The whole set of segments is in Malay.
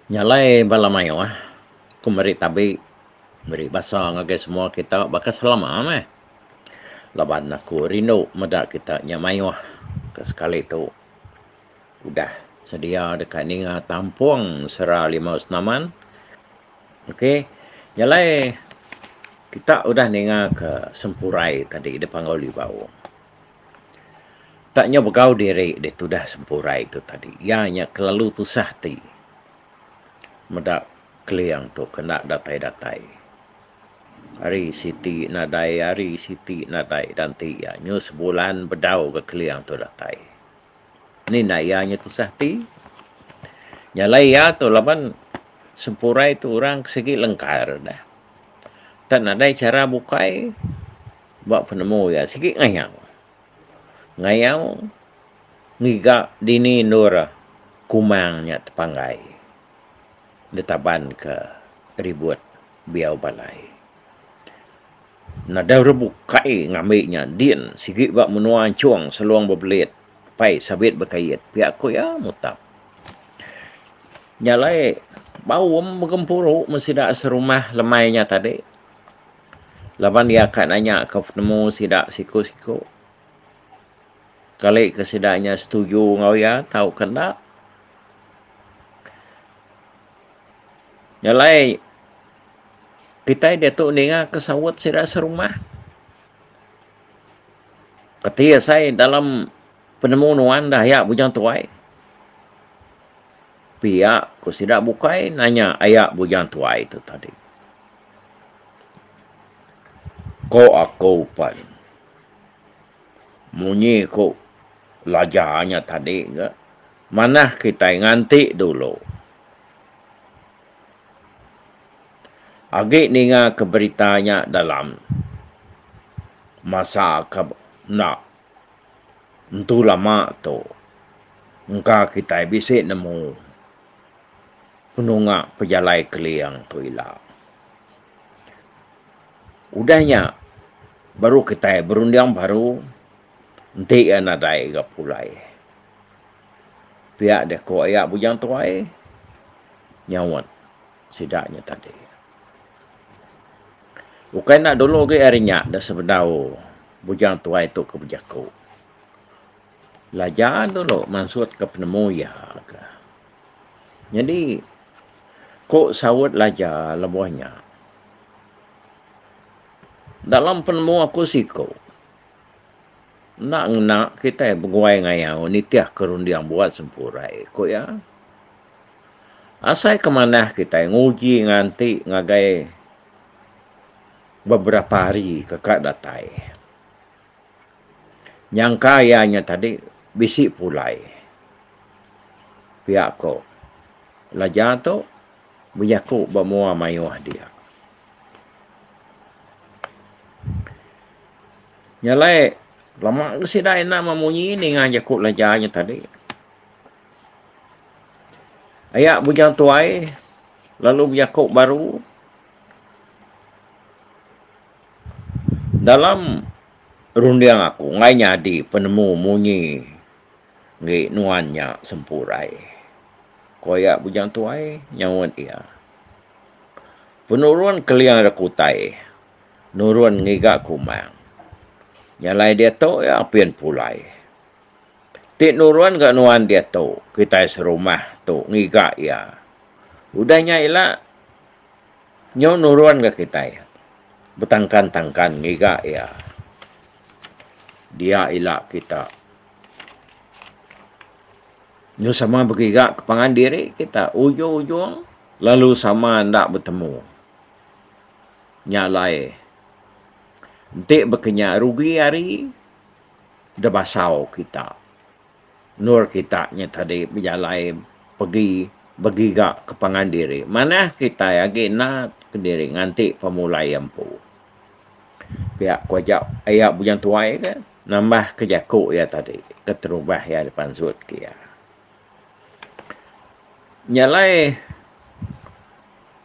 Nyalai balamayo kumari tabi beri basa ngage semua kita baka selama meh. Laban aku rindu medak kita nyamayo ke sekali tu udah sedia dekat ninga tampuang sera 5 senaman. Okey. Nyalai kita udah ninga ke Sempurai tadi di Panggoli bau. Taknya begau diri dia tu dah Sempurai tu tadi. Ianya kelalu tu sahti. Medak keliang tu kena datai-datai. Hari Siti nadai, hari Siti nadai dan tia. Nyu sebulan bedau ke keliang tu datai. Ni nayanya tu sahti. Nyalai ya tu laban Sempurai tu orang segi lengkar dah. Tak nadai cara bukai. Buat penemu ya. Segi ngayau. Ngayau. Ngiga dini nur kumangnya tepanggai. Detaban ke ribut biau balai. Nadau rebuk kai ngamiknya din sigi bak menuan cuang seluang berbelit pai sabit berkait pihak ko ya mutap nyalai bau menggempuru mesti dak serumah lemainya tadi laban dia akan nanya ke penemu sidak siku-siku kali kesidaknya setuju ngau ya tahu kendak nyalai kita dia tu ninga kesawut sidak serumah. Ketika saya dalam penemuan dah ya bujang tuai. Pihak ku sidak bukai nanya ayak bujang tuai itu tadi. Ko aku pan. Munyi ko lajarnya tadi ke. Mana kita ngantik dulu. Agak ninga keberitanya dalam masa nak entu lama tu engka kita bisik nemu penungak pejalai keliang tu ilah. Udahnya baru kita berundang baru nanti yang nadai ke pulai. Pihak dia ko ayak bujang tuai nyawat sidaknya tadi. Bukan nak dulu ke harinya dah sebedau bujang tuai itu ke bejaku. Lajar dulu maksud ke penemu ya ke. Jadi kok sawut lajar lebuhnya. Dalam penemu aku siko. Nak kita berguai ngayau nitiah kerundiang buat Sempurai. Kok ya? Asai kemana kita nguji nganti ngagai beberapa hari kekak datai. Yang kayanya tadi bisik pulai. Pihak ko. Lajar tu berjaku bermua mayuah dia. Nyalai lama kesidai nak memunyi ni ngajakuk lajarnya tadi. Ayak bujang tuai lalu berjakuk baru. Dalam rundiang aku, ngainya di penemu munyi ngi nuannya Sempurai. Koyak bujang tuai, nyawat ia. Penurun keliang rekutai, nurun ngigak kumang. Nyalai dia tu, ya apian pulai. Tik nurun ke nuan dia tu, kita serumah tu, ngigak ia. Udahnya ilah, nyaw nurun ke kita ya. Betangkan-tangkan ngiga ya. Dia ilak kita. Nyu sama bergiga kepangan diri kita. Ujung-ujung. Lalu sama nak bertemu. Nyalai. Nanti berkenyak rugi hari. Dah basau kita. Nur kita tadi berjalai pergi bergiga kepangan diri. Mana kita lagi nak ke diri nganti pemulai empu. Pihak kuajak ayak bujang tuai kan. Nambah kejakuk ya tadi. Keterubah ya depan sud kia. Nyalai.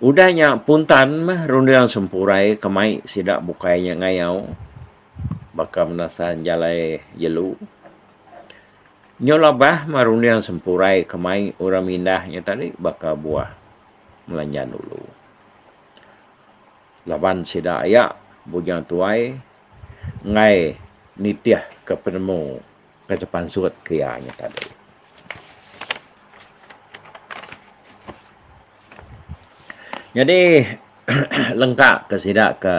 Udahnya puntan mah rundiang Sempurai. Kemai sidak bukainya ngayau. Baka menasan jalai jelu. Nyolabah mah rundiang Sempurai. Kemai orang mindahnya tadi. Baka buah. melanjan dulu. Laban sida ayak bujang tuai ngai nitiah ke penemu ke depan surat kianya tadi. Jadi lengkap ke sida ke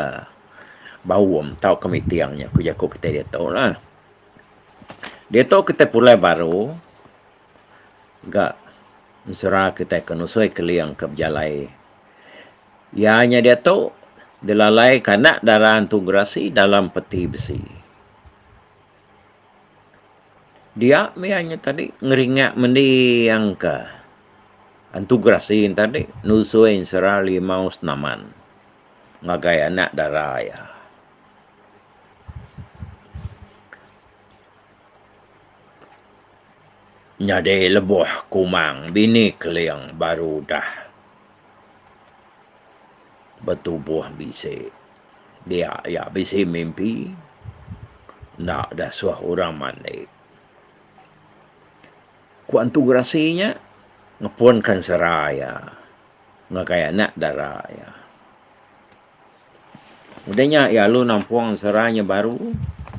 bawum tau komitiangnya ku jaku kita dia tahu lah. Dia tahu kita pulai baru gak Mesra kita kenusui keliang ke berjalai. Ianya dia tahu dilalai kanak darah integrasi dalam peti besi. Dia mianya tadi ngeringat mendi yang ke integrasi tadi nusuin sera limau senaman. Ngagai anak darah ya. Nyade lebuh kumang bini keliang baru dah bertubuh bisi. Dia ya bisi mimpi nak dah suah orang mandi. Ku integrasinya ngepunkan seraya ngagai anak darah ya. Udahnya ya lu nampuang seranya baru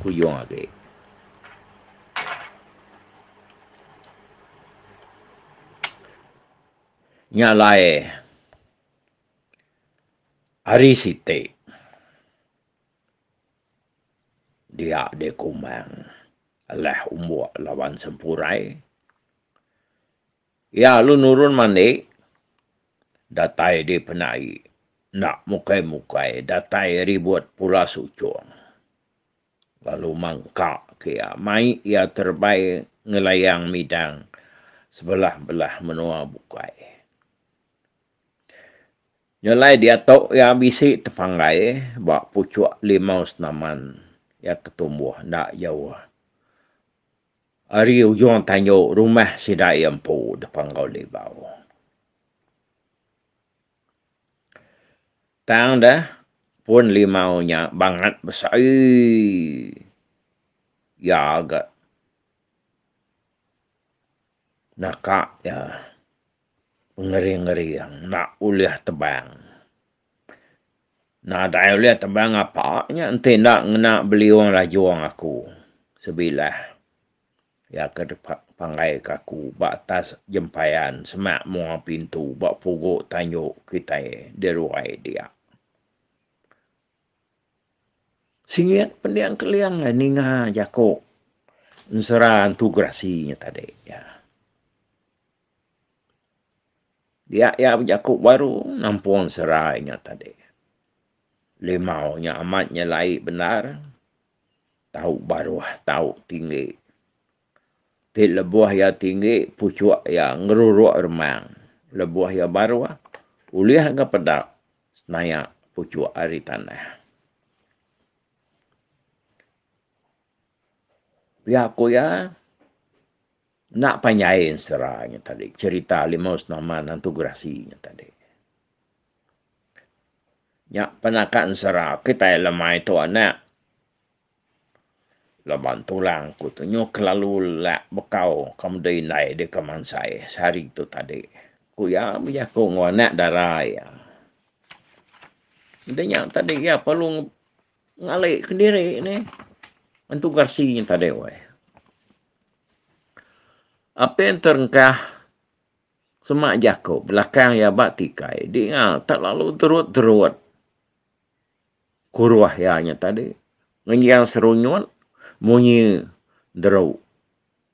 kuyung lagi. Nyalai hari site dia de kumang alah umur lawan sempurai ya lu nurun mandi datai di penai nak mukai-mukai datai ribut pula sucung lalu mangkak kia mai ia terbaik ngelayang midang sebelah-belah menua bukai. Nyalai dia tahu ya bisi tepanggai bak pucuk limau senaman ya ketumbuh nak jauh. Hari ujung tanyo rumah sidai empu depan kau libau. Tang dah pun limaunya banget besar. Ya agak nakak ya. Ngeri-ngeri yang nak uliah tebang. Nak ada uliah tebang apanya ente nak beli orang lajuang aku. Sebilah. Ya ke depan pangai kaku batas jempayan semak muang pintu bak puguk tanyuk kita deruai dia. Singiat pendiang keliang ninga jakok. Nseran tugrasinya tadi ya. Dia ya jakok baru nampuan serainya tadi. Limaunya amatnya lai benar. Tahu baru tahu tinggi. Di lebuah ya tinggi pucuk ya ngeruruk remang. Lebuah ya baru uliah ke pedak. Senaya pucuk ari tanah. Ya aku ya nak panyain seranya tadi. Cerita limau senaman integrasinya tadi. Ya penakan serah kita lemah itu anak. Leban tulang ku tu nyok lalu lak bekau kemudian naik di keman saya. Sehari itu tadi. Ku ya aku nganak darah ya. Dia tadi ya perlu ngalik ke diri ni. Integrasinya tadi weh. Apa yang terengkah semak jakob belakang ya bak tikai. Dia tak lalu terut-terut. Kuruah ya nya tadi. Ngengiang serunyut. Munyi derau.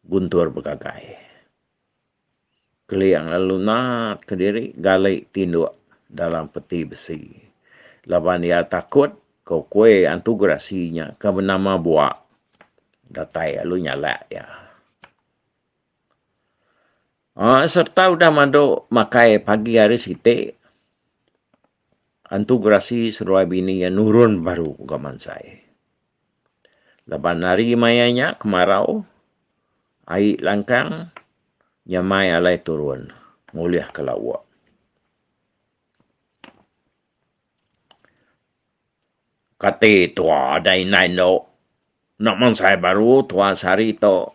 Guntur bergagai. Keliang lalu nak ke diri. Galai tinduk dalam peti besi. Laban dia takut. Kau kue integrasinya. Kau bernama buak. Datai lalu nyala ya. Serta udah manduk makai pagi hari siti. Integrasi seruai bini yang nurun baru gaman saya. Lepas nari mayanya kemarau. Air langkang. Nyamai alai turun. Muliah ke lawak. Kata tua ada inai no. Nak man saya baru tua sari to.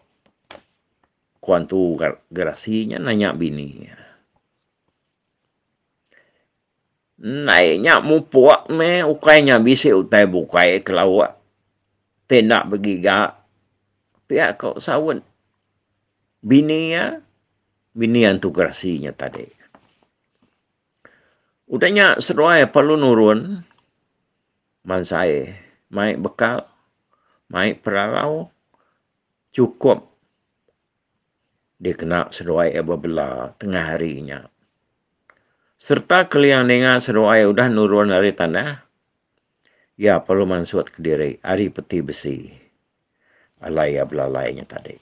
Kuantu gerasinya nanya bini. Naiknya mupuak me ukainya bisi utai bukai kelawak. Tidak begiga. Pihak kau sawun. Bini yang tugrasinya tadi. Udahnya seruai perlu nurun. Mansai. Maik bekal. Maik perarau. Cukup. Dia kena seruai berbela tengah harinya. Serta kalian dengar seruai udah nurun dari tanah. Ya perlu mansut ke diri. Hari peti besi. Alai belalainya tadi.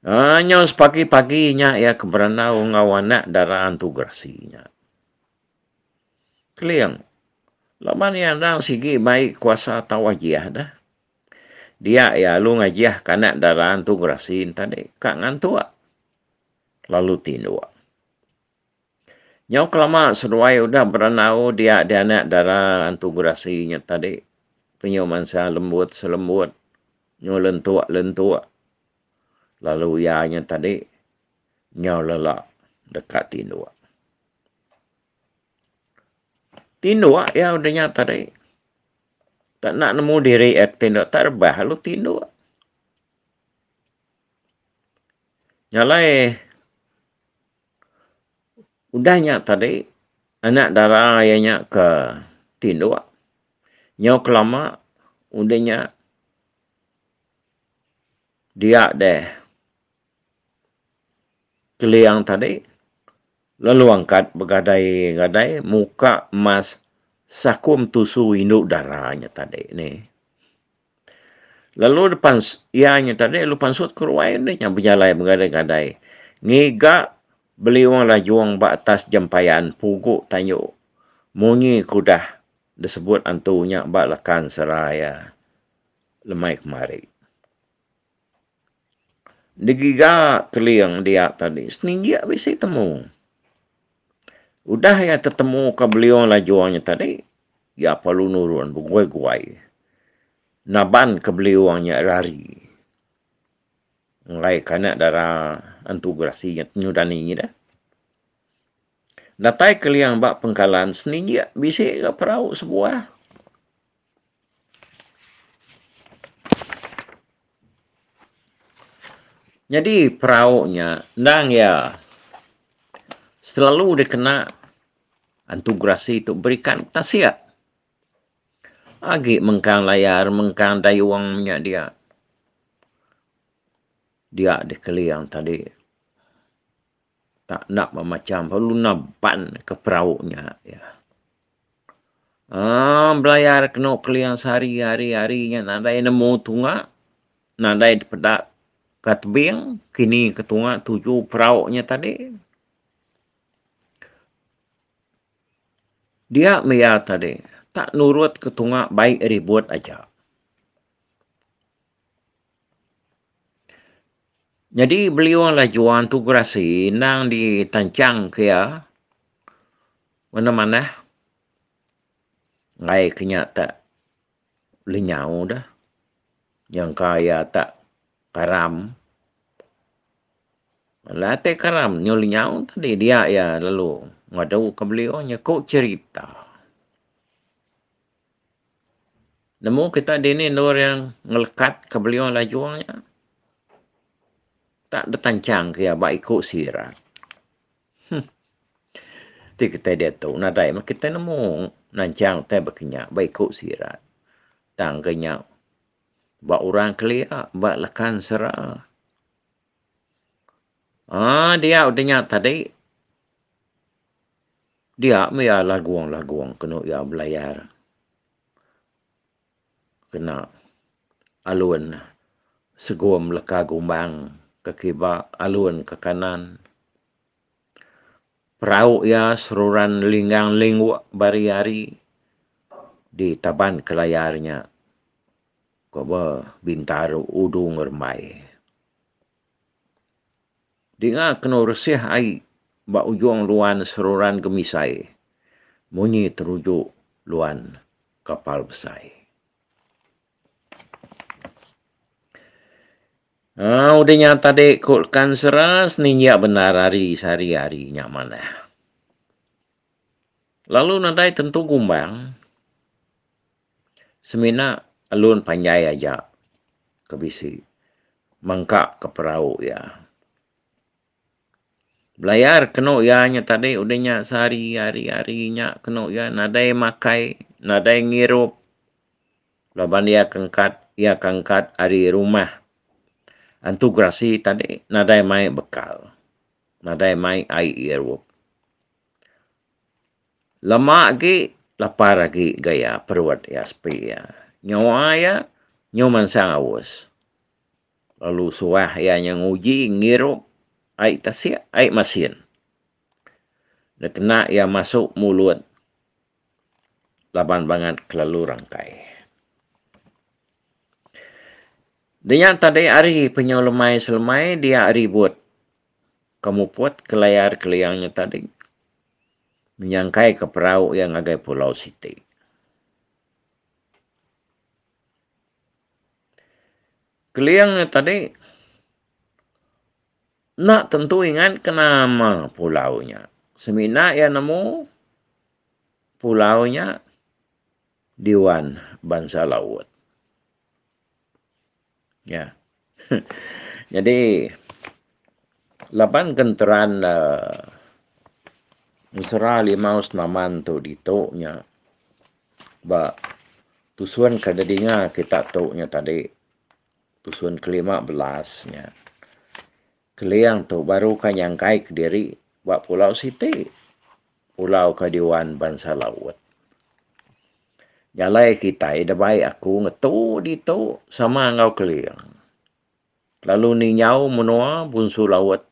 Hanya pagi-paginya ya keberanau ngawanak darah antugrasinya. Kalian. Laman yang dah sigi baik kuasa tawajiah dah. Dia ya lu ngajiah kanak darah antugrasi tadi. Kak ngantua. Lalu tindua. Nyau kelama seruai udah beranau dia anak darah antugrasinya tadi. Penyuman saya lembut selembut. Nyau lentua. Lalu ianya tadi. Nyau lelak dekat tindua. Tindua ya udahnya tadi. Tak nak nemu diri tindua terbah lu tindua. Nyalai. Udahnya tadi, anak darah ayahnya ke tindua. Nyau kelama, udahnya dia deh. Keliang tadi, lalu angkat begadai-gadai, muka emas sakum tusu induk darahnya tadi. Nih. Lalu depan ianya tadi, lupa sud keruai dia berjalan begadai-gadai. Ngiga beli wang lajuang batas jampaian puguk tanyuk. Munyi kudah disebut antunya bak lekan seraya lemai kemari. Digiga keliang dia tadi. Sening dia bisa temu. Udah ya tertemu ke beliau lajuangnya tadi. Ya perlu nurun berguai-guai. Naban ke beliaunya rari. Ngai kanak darah antugrasinya nyudani ini dah. Datai keliang bak pengkalan sening dia bisa ke perahu sebuah. Jadi perahunya nang ya selalu dikena antugrasi itu berikan tasiat. Agi mengkang layar, mengkang dayuangnya dia. Dia dikeliang tadi. Tak nak memacam, perlu naban ke perahunya. Ya. Belayar kena keliang sehari-harinya. Nadai nemu tunga. Nadai pedak ke tebing. Kini ke tunga tuju perahunya tadi. Dia meyar tadi. Tak nurut ke tunga baik ribut aja. Jadi beliau lah juan tugrasi nang ditancang kaya mana-mana ngai kenya tak lenyau dah yang kaya tak karam late karam nyo lenyau tadi dia ya lalu ngadau ke beliau nya kok cerita nemu kita dini nor yang ngelekat ke beliau lah juangnya tak detancang kaya baik ikut sirat. Ti kita dia tahu nadai mak kita nemu nancang teh berkenyak baik ikut sirat. Tang kenyak ba orang kelia ba lekan sera. Dia udahnya tadi dia mea laguang kena ya belayar. Kena alun segum leka gumbang ke kiba alun ke kanan. Perahu ya seruran linggang lingwa bari-hari di taban ke layarnya. Koba bintaru udu ngermai. Dengar kena resih ai ba ujung luan seruran gemisai. Munyi terujuk luan kapal besar. Udahnya tadi kulkan seras ninja benar hari sehari-hari nyaman. Lalu nadai tentu gumbang. Semina alun panjai aja kebisi. Mangkak ke perahu ya. Belayar kena ianya tadi udahnya sehari-harinya kena ya nadai makai, nadai ngirup. Laban ia kangkat ari rumah. Antu grasi tadi nadai mai bekal. Nadai mai ai irup. Lama lagi lapar lagi gaya perwat ya sepi ya. Nyawa ya nyoman sang awas. Lalu suah ya yang uji ngirup ai tasya ai masin. Dan kena ya masuk mulut. Laban banget kelalu rangkai. Dengan tadi hari penyolemai selemai dia ribut. Kamu buat kelayar keliangnya tadi. Menyangkai ke perahu yang agai Pulau Siti. Keliangnya tadi nak tentu ingat ke nama pulaunya. Semina ya nemu pulaunya Diwan Bangsa Laut. Ya. Jadi lapan genteran mesra limau senaman tu ditoknya. Ba tusuan kadadinga kita toknya tadi. Tusuan ke-15-nya. Keliang tu baru kan nyangkai ke diri buat Pulau Siti. Pulau Kadiwan Bangsa Laut. Nyalai kita ida baik aku ngetu dito sama ngau keliang. Lalu ni nyau menua bunsu laut.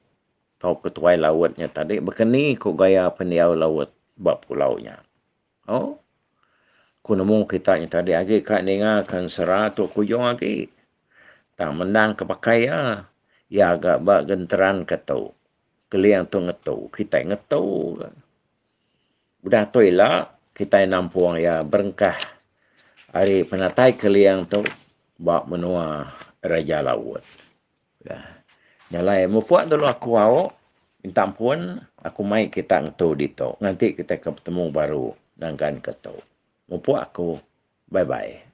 Tau ketuai lautnya tadi. Bekeni kok gaya peniau laut buat pulaunya. Oh. Ku nemu kita tadi lagi kak ninga kan serah tu kujung lagi. Tak menang kepakai ya. Ya agak bak genteran ketu. Keliang tu ngetu. Kita ngetu. Udah tu ilah. Kita nampuang ya berengkah. Hari penatai keliang tu. Bak menua Raja Laut. Ya. Nyalai. Mupuak dulu aku awak. Minta ampun. Aku mai kita ngetu dito. Nanti kita ketemu baru. Nangkan ketu. Mupuak aku. Bye-bye.